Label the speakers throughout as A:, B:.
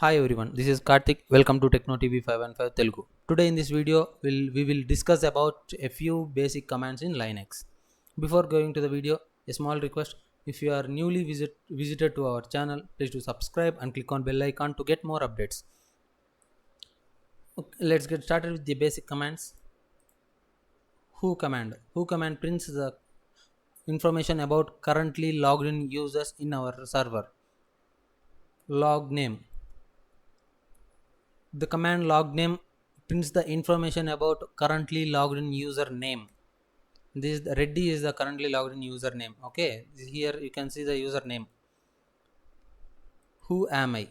A: Hi everyone, this is Karthik. Welcome to Techno TV 515 Telugu. Today in this video, we will discuss about a few basic commands in Linux. Before going to the video, a small request. If you are newly visited to our channel, please do subscribe and click on bell icon to get more updates. Okay, let's get started with the basic commands. Who command prints the information about currently logged in users in our server. Log name. The command log name prints the information about currently logged in user name. This Reddy is the currently logged in username. Okay, here you can see the username. Who am I?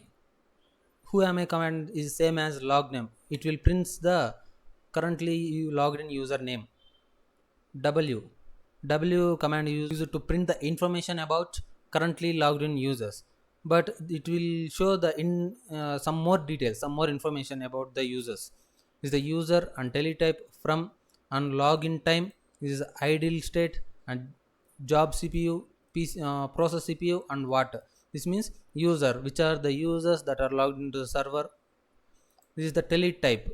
A: Who am I command is same as log name. It will prints the currently logged in username. W command used to print the information about currently logged in users, but it will show the some more details, some more information about the users. Is the user and teletype from and login time is idle state and job CPU, process CPU and what. This means user, which are the users that are logged into the server. This is the teletype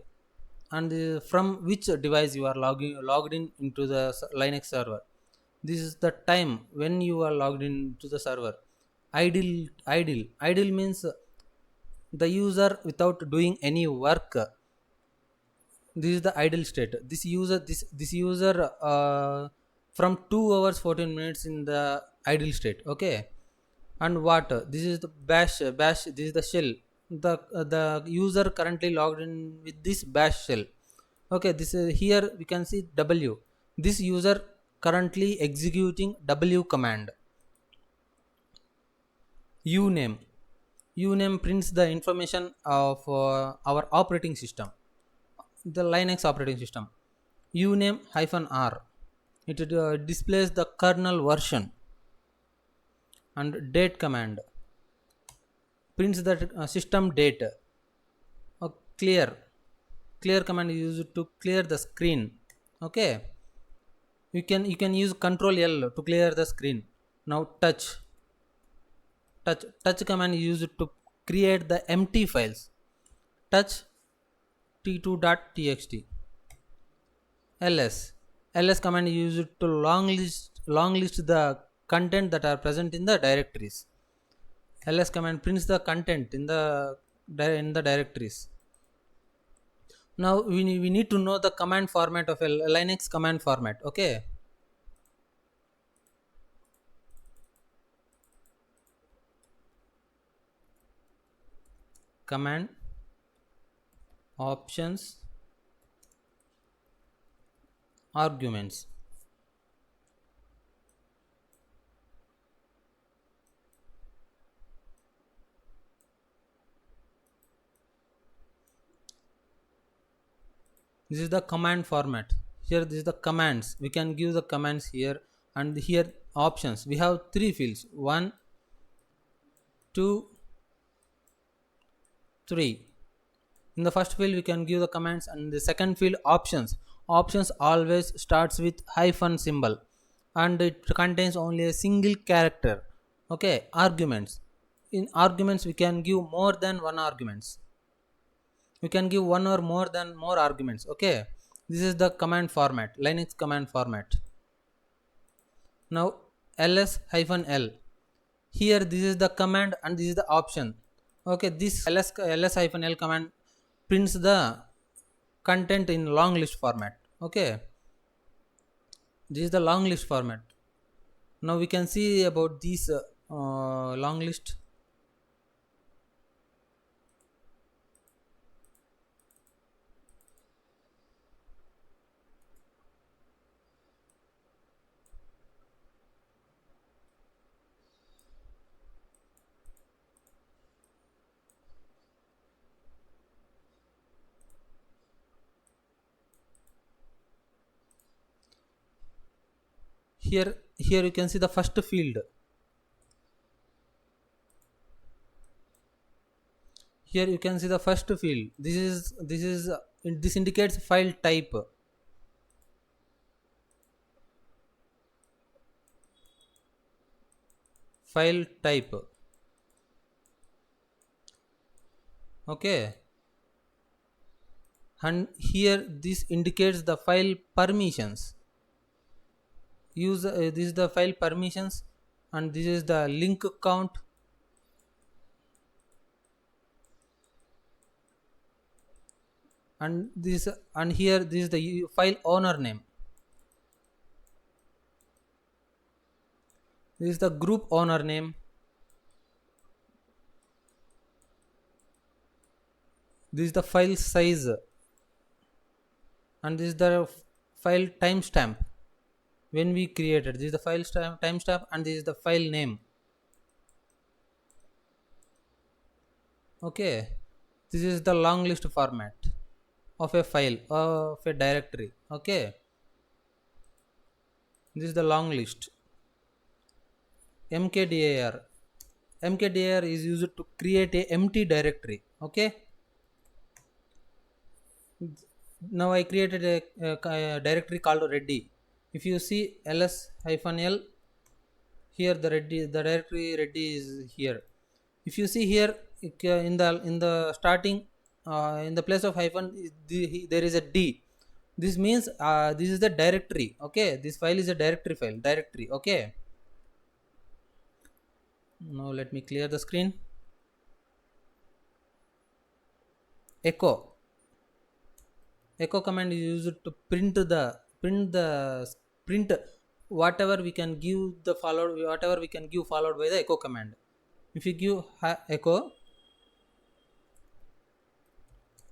A: and from which device you are logged in into the Linux server. This is the time when you are logged into the server. Idle means the user without doing any work. This is the idle state. This user from 2 hours 14 minutes in the idle state. Okay, and what, this is the bash, this is the shell. The user currently logged in with this bash shell. Okay, this is here we can see W. This user currently executing W command. Uname prints the information of our operating system, the Linux operating system. Uname -r, it displays the kernel version. And date command prints the system date. uh, clear clear command is used to clear the screen. Okay, you can use control L to clear the screen. Now touch command is used to create the empty files. Touch t2.txt. ls command is used to long list the content that are present in the directories. ls command prints the content in the directories. Now we need to know the command format of a Linux command format. Okay, command options arguments. This is the command format. Here this is the commands. We can give the commands here, and here options. We have three fields: 1, 2, 3. In the first field we can give the commands, and the second field options. Options always starts with hyphen symbol, and it contains only a single character. Okay, arguments. In arguments we can give more than one arguments. We can give one or more arguments. Okay, this is the command format, Linux command format. Now ls-l, here this is the command and this is the option. Okay, this ls-l command prints the content in long list format. Okay, this is the long list format. Now we can see about this long list. Here you can see the first field. Here you can see the first field. This indicates file type. File type. Okay, and here this indicates the file permissions. Use this is the file permissions, and this is the link count, and this, and here this is the file owner name. This is the group owner name. This is the file size, and this is the file timestamp when we created. This is the file timestamp, and this is the file name. Okay, this is the long list format of a file, of a directory. Okay, this is the long list. mkdir mkdir is used to create a empty directory. Okay, now I created a directory called ready. If you see ls-l, here the directory ready is here. If you see here, in the starting, in the place of hyphen, there is a d. This means this is the directory. Okay, this file is a directory. Okay, now let me clear the screen. Echo command is used to print whatever we can give followed by the echo command. If you give echo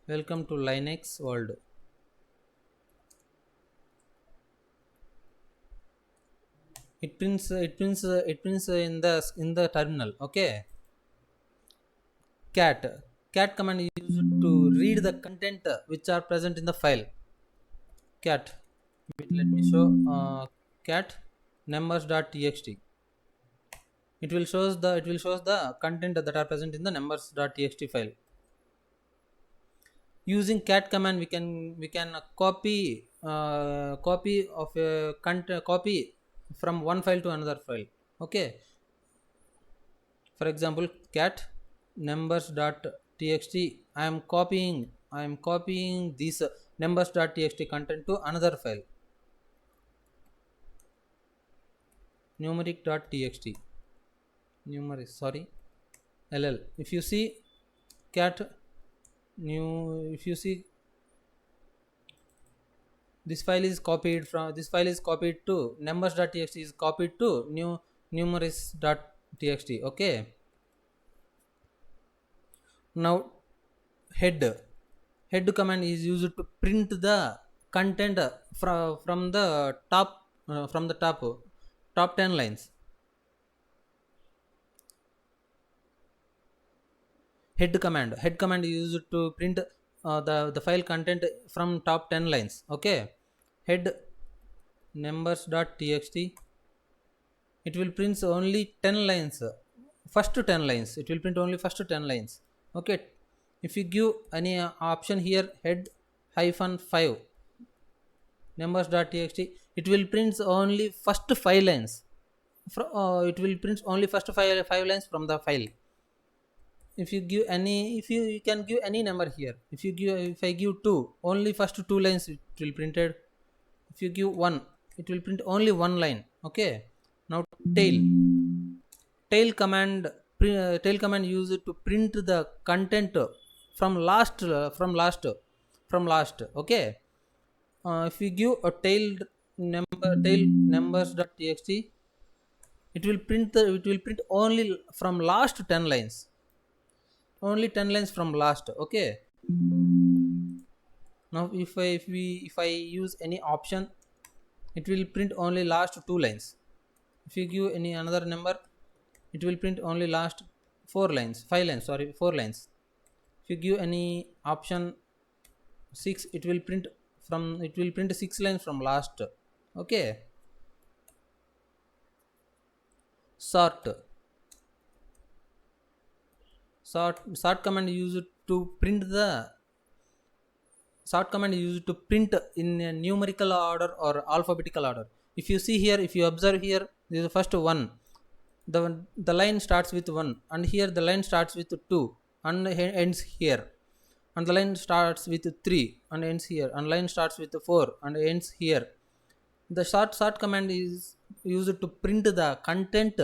A: welcome to Linux world, it prints in the terminal. Okay, cat command is used to read the content which are present in the file. Cat, let me show cat numbers.txt. It will shows the content that are present in the numbers.txt file. Using cat command, we can copy from one file to another file. Okay, for example, cat numbers.txt, I am copying this numbers.txt content to another file, numeric.txt, ll. If you see cat if you see, this file is copied to numbers.txt, is copied to numerous.txt. Okay, now head command is used to print the content from the top 10 lines. Head command is used to print the file content from top 10 lines. Okay, head numbers.txt, it will print only 10 lines, first 10 lines. It will print only first 10 lines. Okay, if you give any option here, head -5 numbers.txt, it will print only first 5 lines. It will print only first 5 lines from the file. If you give any, you can give any number here. If I give 2, only first 2 lines it will printed. If you give 1, it will print only 1 line. Okay, now tail command used to print the content from last. Okay, if you give a tail numbers.txt, it will print only from last 10 lines, only 10 lines from last. Okay, now if I use any option, it will print only last 2 lines. If you give any another number, it will print only last 4 lines, 5 lines, 4 lines. If you give any option 6, it will print 6 lines from last. Okay, sort command used to print in a numerical order or alphabetical order. If you see here, if you observe here, this is the first one. The line starts with 1, and here the line starts with 2, and ends here, and the line starts with 3 and ends here, and line starts with 4 and ends here. The sort command is used to print the content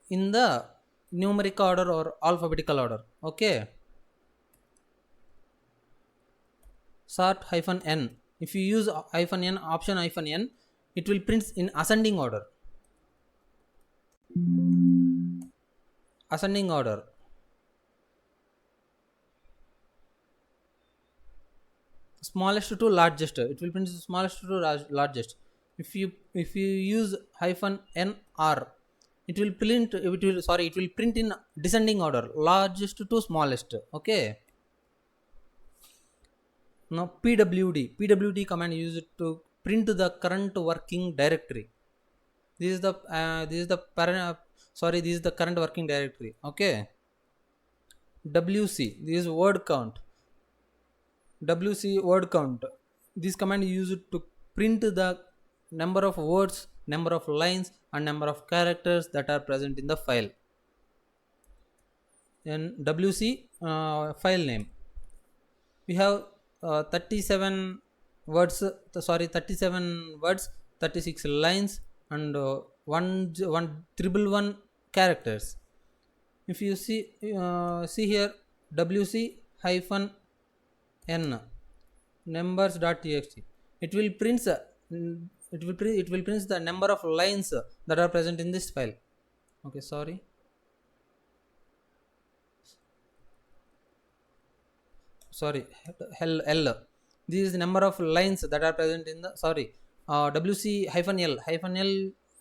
A: in the numeric order or alphabetical order. Okay, sort hyphen n, if you use hyphen n, option hyphen n, it will print in ascending order. Ascending order. Smallest to largest, it will print the smallest to largest. If you use hyphen n r, it will print in descending order, largest to smallest. Okay, now pwd command used to print the current working directory. This is the current working directory. Okay, wc, this is word count. WC word count. This command is used to print the number of words, number of lines, and number of characters that are present in the file. In WC file name, we have 37 words. 37 words, 36 lines, and one triple one characters. If you see here, WC hyphen n numbers.txt, it will print the number of lines that are present in this file. Okay, sorry, L, this is the number of lines that are present in the WC hyphen L,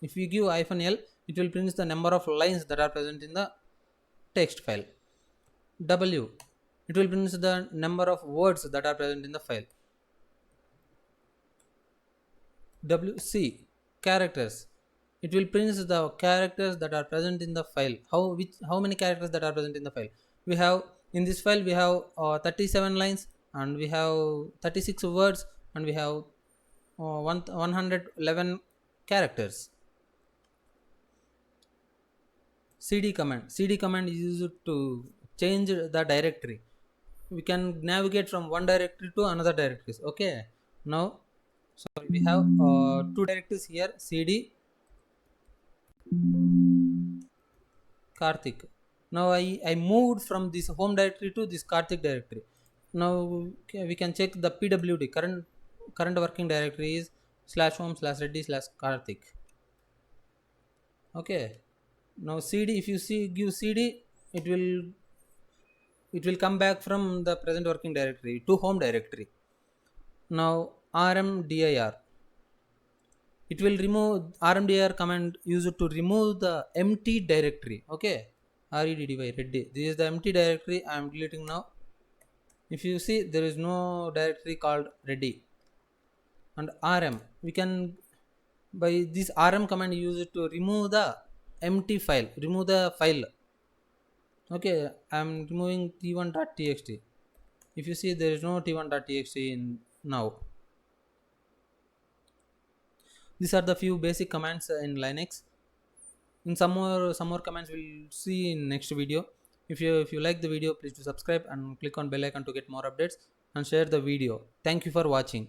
A: if you give hyphen L, it will print the number of lines that are present in the text file. W, it will print the number of words that are present in the file. WC characters, it will print the characters that are present in the file. How many characters that are present in the file? We have in this file, we have 37 lines, and we have 36 words, and we have 111 characters. cd command is used to change the directory. We can navigate from one directory to another directories. Okay, now we have two directories here, cd Karthik. Now I moved from this home directory to this Karthik directory. Now we can check the pwd current working directory is /home/reddy/Karthik. Okay, now cd, if you give cd, it will come back from the present working directory to home directory. Now rmdir, it will remove, rmdir command used to remove the empty directory. Okay, reddy, this is the empty directory I am deleting now. If you see, there is no directory called reddy. And rm, we can, by this rm command used to remove the empty file, remove the file. Okay, I am removing t1.txt. If you see, there is no t1.txt in now. These are the few basic commands in Linux. In some more commands we'll see in next video. If you like the video, please do subscribe and click on bell icon to get more updates, and share the video. Thank you for watching.